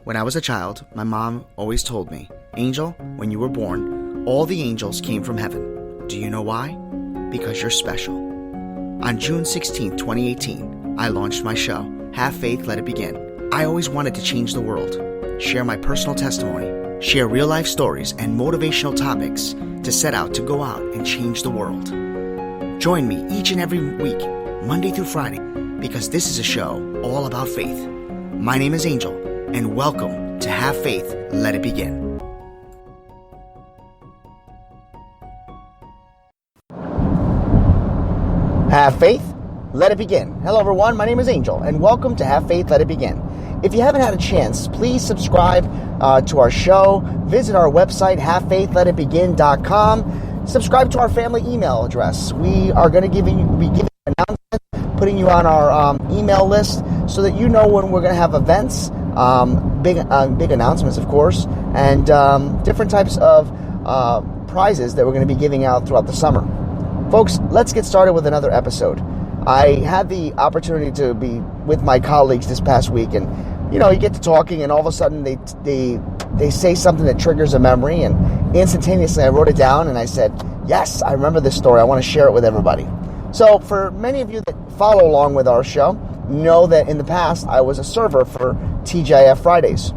When I was a child, my mom always told me, Angel, when you were born, all the angels came from heaven. Do you know why? Because you're special. On June 16, 2018, I launched my show, Have Faith, Let It Begin. I always wanted to change the world, share my personal testimony, share real-life stories and motivational topics to set out to go out and change the world. Join me each and every week, Monday through Friday, because this is a show all about faith. My name is Angel, and welcome to Have Faith, Let It Begin. Have faith, let it begin. Hello everyone, my name is Angel, and welcome to Have Faith, Let It Begin. If you haven't had a chance, please subscribe to our show, visit our website, havefaithletitbegin.com, subscribe to our family email address. We are going to be giving announcements, putting you on our email list so that you know when we're going to have events, big announcements, of course, and different types of prizes that we're going to be giving out throughout the summer. Folks, let's get started with another episode. I had the opportunity to be with my colleagues this past week, and you get to talking, and all of a sudden they say something that triggers a memory, and instantaneously I wrote it down, and I said, yes, I remember this story. I want to share it with everybody. So for many of you that follow along with our show, know that in the past I was a server for TGIF Fridays.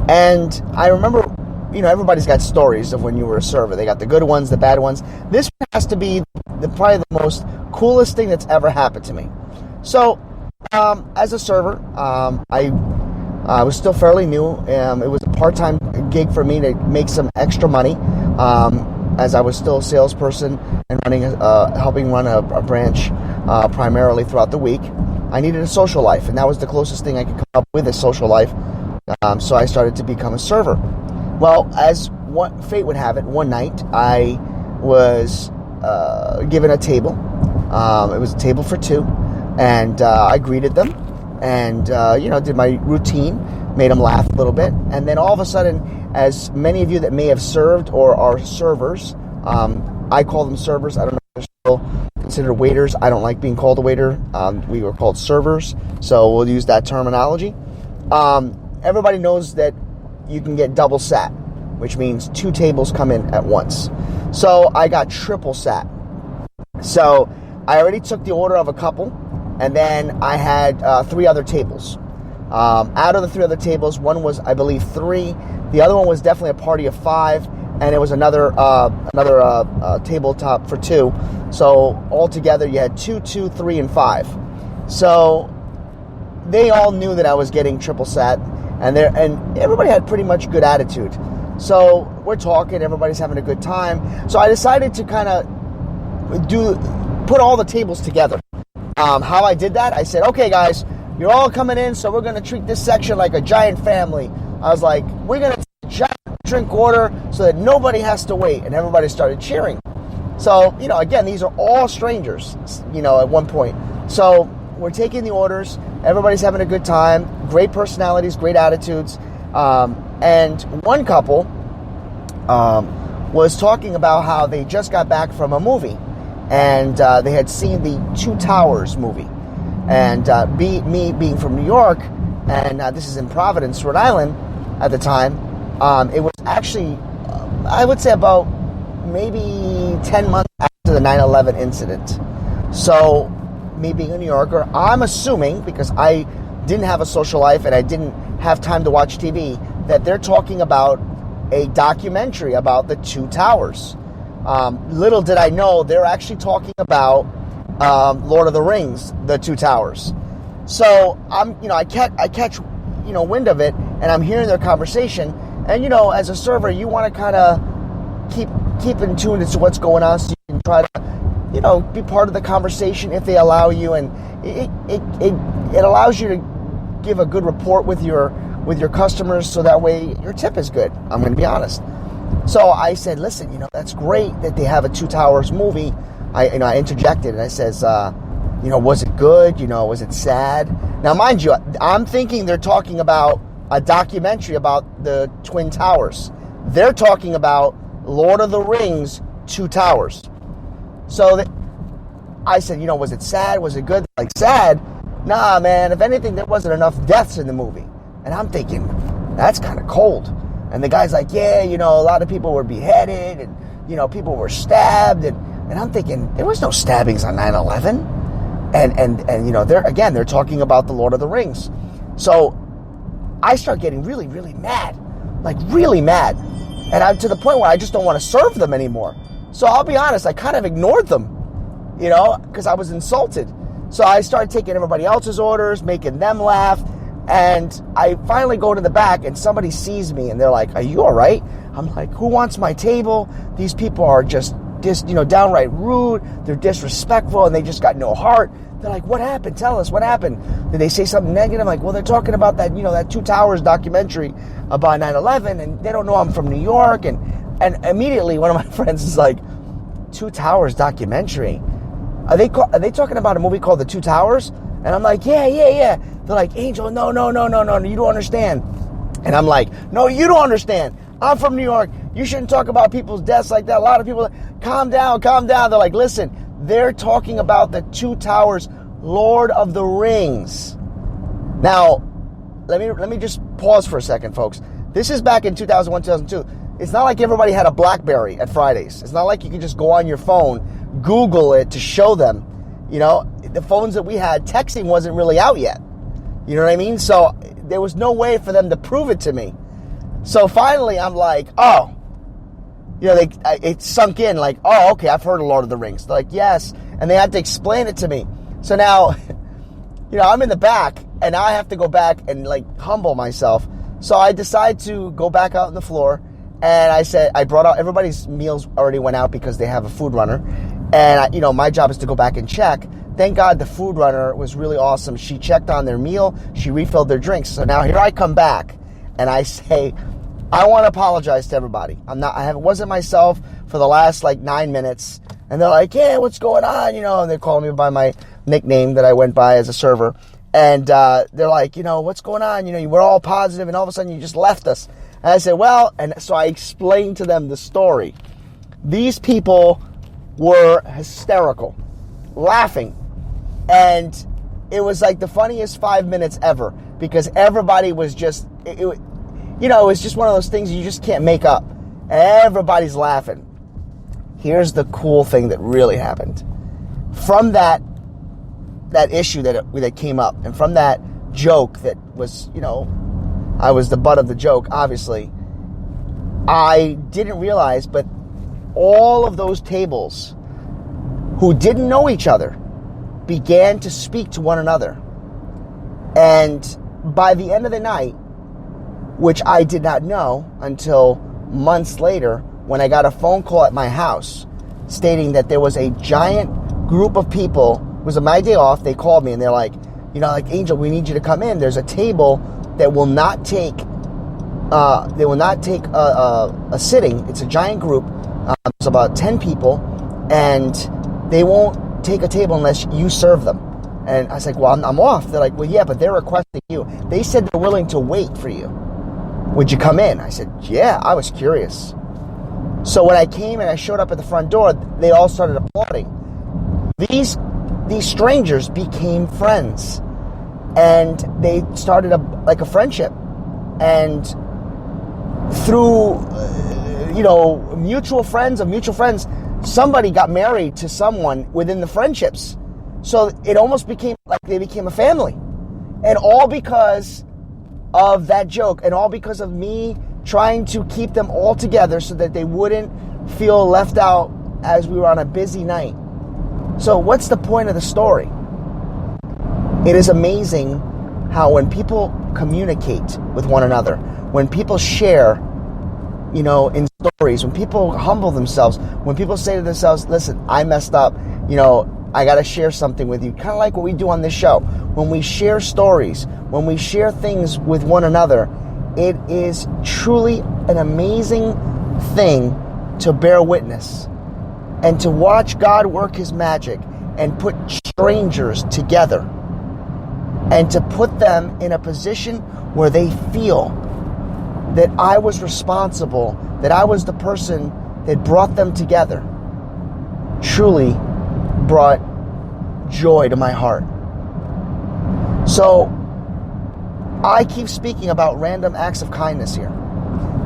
And I remember, everybody's got stories of when you were a server. They got the good ones, the bad ones. This has to be probably the most coolest thing that's ever happened to me. So, as a server, I was still fairly new. It was a part-time gig for me to make some extra money, as I was still a salesperson and helping run a branch primarily throughout the week. I needed a social life, and that was the closest thing I could come up with, a social life. So I started to become a server. Well, as fate would have it, one night I was given a table. It was a table for two, and I greeted them, and did my routine, made them laugh a little bit, and then all of a sudden, as many of you that may have served or are servers, I call them servers. I don't know if they're still considered waiters. I don't like being called a waiter. We were called servers, so we'll use that terminology. Everybody knows that you can get double sat, which means two tables come in at once. So I got triple sat. So I already took the order of a couple, and then I had three other tables. Out of the three other tables, one was, I believe, three. The other one was definitely a party of five, and it was another tabletop for two. So altogether, you had 2, 2, 3, and 5. So they all knew that I was getting triple sat, and everybody had pretty much good attitude. So we're talking, everybody's having a good time. So I decided to kind of put all the tables together. How I did that, I said, okay guys, you're all coming in, so we're going to treat this section like a giant family. I was like, we're going to take a giant drink order so that nobody has to wait. And everybody started cheering. So, again, these are all strangers, at one point. So we're taking the orders. Everybody's having a good time. Great personalities, great attitudes. And one couple was talking about how they just got back from a movie. And they had seen the Two Towers movie. And me being from New York, and this is in Providence, Rhode Island at the time, it was actually, I would say about maybe 10 months after the 9/11 incident. So, me being a New Yorker, I'm assuming, because I didn't have a social life and I didn't have time to watch TV, that they're talking about a documentary about the Two Towers. Little did I know, they're actually talking about Lord of the Rings, the Two Towers. So I catch wind of it, and I'm hearing their conversation. And as a server, you want to kind of keep in tune as to what's going on, so you can try to be part of the conversation if they allow you, and it allows you to give a good report with your customers, so that way your tip is good. I'm going to be honest. So I said, listen, that's great that they have a Two Towers movie. I interjected and I says, was it good? Was it sad? Now, mind you, I'm thinking they're talking about a documentary about the Twin Towers. They're talking about Lord of the Rings, Two Towers. So I said, was it sad? Was it good? Like, sad? Nah, man, if anything, there wasn't enough deaths in the movie. And I'm thinking, that's kind of cold. And the guy's like, yeah, a lot of people were beheaded and, people were stabbed. And I'm thinking, there was no stabbings on 9/11. And they're talking about the Lord of the Rings. So I start getting really, really mad. Like, really mad. And I'm to the point where I just don't want to serve them anymore. So I'll be honest, I kind of ignored them, because I was insulted. So I started taking everybody else's orders, making them laugh. And I finally go to the back and somebody sees me and they're like, are you all right? I'm like, who wants my table? These people are just downright rude. They're disrespectful and they just got no heart. They're like, what happened? Tell us what happened. Did they say something negative? I'm like, well, they're talking about that, that Two Towers documentary about 9/11 and they don't know I'm from New York. And immediately one of my friends is like, Two Towers documentary? Are they talking about a movie called The Two Towers? And I'm like, yeah. They're like, Angel, no, you don't understand. And I'm like, no, you don't understand. I'm from New York. You shouldn't talk about people's deaths like that. A lot of people, calm down. They're like, listen, they're talking about the Two Towers, Lord of the Rings. Now, let me just pause for a second, folks. This is back in 2001, 2002. It's not like everybody had a BlackBerry at Fridays. It's not like you could just go on your phone, Google it to show them. The phones that we had, texting wasn't really out yet. You know what I mean? So there was no way for them to prove it to me. So finally, I'm like, oh. It sunk in like, oh, okay, I've heard of Lord of the Rings. They're like, yes. And they had to explain it to me. So now, I'm in the back, and now I have to go back and, humble myself. So I decide to go back out on the floor, and I brought out, everybody's meals already went out because they have a food runner. And, my job is to go back and check. Thank God the food runner was really awesome. She checked on their meal. She refilled their drinks. So now here I come back, and I say, I want to apologize to everybody. I wasn't myself for the last 9 minutes. And they're like, yeah, what's going on? And they're calling me by my nickname that I went by as a server. And they're like, what's going on? You were all positive and all of a sudden you just left us. And I said, well, and so I explained to them the story. These people were hysterical, laughing. And it was like the funniest 5 minutes ever because everybody was just, it was just one of those things you just can't make up. Everybody's laughing. Here's the cool thing that really happened. From that issue that came up, and from that joke that was, I was the butt of the joke, obviously, I didn't realize, but all of those tables who didn't know each other began to speak to one another. And by the end of the night, which I did not know until months later when I got a phone call at my house stating that there was a giant group of people. It was my day off. They called me and they're like, Angel, we need you to come in. There's a table that will not take a sitting. It's a giant group. It's about 10 people, and they won't take a table unless you serve them. And I was like, well, I'm off. They're like, well, yeah, but they're requesting you. They said they're willing to wait for you. Would you come in? I said, yeah, I was curious. So when I came and I showed up at the front door, they all started applauding. These strangers became friends, and they started a friendship. And through, mutual friends of mutual friends, somebody got married to someone within the friendships. So it almost became like they became a family. And all because of that joke, and all because of me trying to keep them all together so that they wouldn't feel left out as we were on a busy night. So what's the point of the story? It is amazing how when people communicate with one another, when people share, in stories, when people humble themselves, when people say to themselves, listen, I messed up, I got to share something with you, kind of like what we do on this show. When we share stories, when we share things with one another, it is truly an amazing thing to bear witness and to watch God work his magic and put strangers together and to put them in a position where they feel that I was responsible, that I was the person that brought them together. Truly brought joy to my heart. So I keep speaking about random acts of kindness here.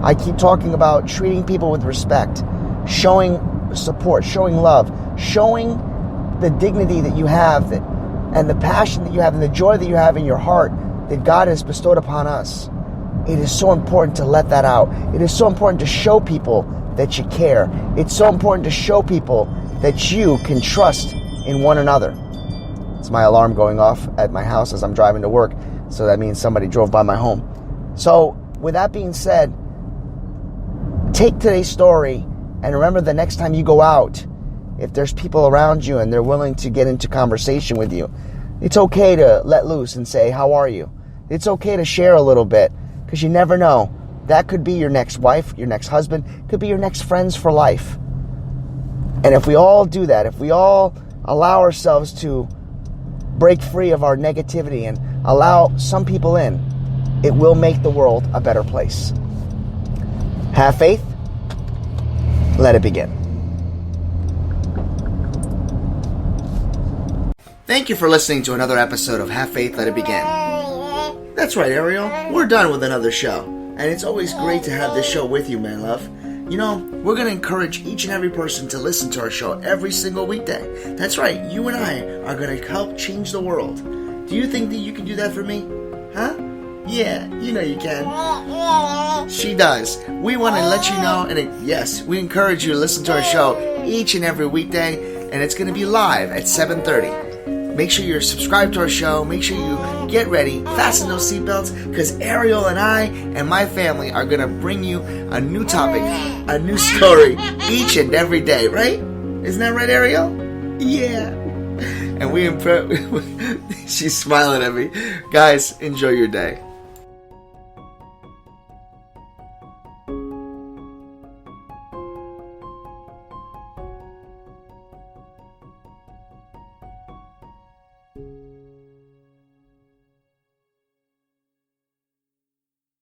I keep talking about treating people with respect, showing support, showing love, showing the dignity that you have, and the passion that you have, and the joy that you have in your heart that God has bestowed upon us. It is so important to let that out. It is so important to show people that you care. It's so important to show people that you can trust in one another. It's my alarm going off at my house as I'm driving to work, so that means somebody drove by my home. So, with that being said, take today's story and remember the next time you go out, if there's people around you and they're willing to get into conversation with you, it's okay to let loose and say, how are you? It's okay to share a little bit, because you never know. That could be your next wife, your next husband, could be your next friends for life. And if we all do that, if we all allow ourselves to break free of our negativity and allow some people in, it will make the world a better place. Have faith. Let it begin. Thank you for listening to another episode of Have Faith, Let It Begin. That's right, Ariel. We're done with another show. And it's always great to have this show with you, man love. You know, we're going to encourage each and every person to listen to our show every single weekday. That's right, you and I are going to help change the world. Do you think that you can do that for me? Huh? Yeah, you know you can. She does. We want to let you know, and yes, we encourage you to listen to our show each and every weekday, and it's going to be live at 7:30. Make sure you're subscribed to our show. Make sure you get ready, fasten those seatbelts, because Ariel and I and my family are going to bring you a new topic, a new story each and every day, right? Isn't that right, Ariel? Yeah. And she's smiling at me. Guys, enjoy your day.